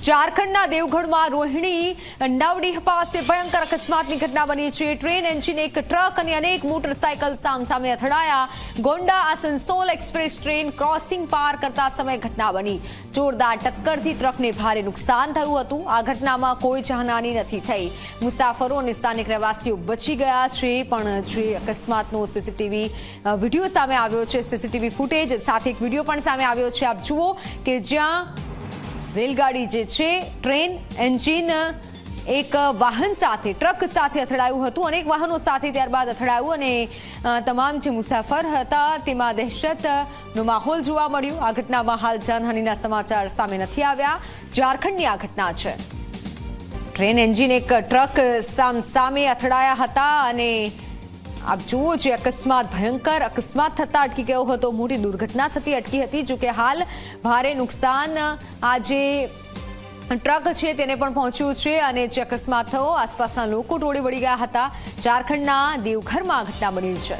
ઝારખંડના દેવગઢમાં રોહિણી અંડાવડી પાસે ભયંકર અકસ્માતની ઘટના બની છે। ટ્રેન એન્જિન એક ટ્રક અને અનેક મોટરસાયકલ સામસામે અથડાયા। Gonda Asansol express train crossing પાર કરતા સમયે ઘટના બની। જોરદાર ટક્કરથી ટ્રકને ભારે નુકસાન થયું હતું। આ ઘટનામાં કોઈ જાનહાની નથી થઈ। મુસાફરો અને સ્થાનિક રહેવાસીઓ બચી ગયા છે, પણ જે અકસ્માતનો સીસીટીવી વિડીયો સામે આવ્યો છે, સીસીટીવી ફૂટેજ સાથે એક વિડીયો પણ સામે આવ્યો છે। આપ જુઓ કે જ્યાં રેલગાડી જે છે ટ્રેન એન્જિન એક વાહન સાથે ટ્રક સાથે અથડાયું હતું, અનેક વાહનો સાથે ત્યારબાદ અથડાયું અને તમામ જે મુસાફર હતા તેમાં દહેશતનો માહોલ જોવા મળ્યો। આ ઘટનામાં હાલ જાનહાનિના સમાચાર સામે નથી આવ્યા। ઝારખંડની આ ઘટના છે। ટ્રેન એન્જિન એક ટ્રક સામે અથડાયા હતા અને આપ જુઓ જે અકસ્માત ભયંકર અકસ્માત થતા અટકી ગયો હતો, મોટી દુર્ઘટના થતી અટકી હતી। જો કે હાલ ભારે નુકસાન આ જે ટ્રક છે તેને પણ પહોંચ્યું છે અને જે અકસ્માત થયો આસપાસના લોકો ટોળે વળી ગયા હતા। ઝારખંડના દેવઘરમાં ઘટના બની છે।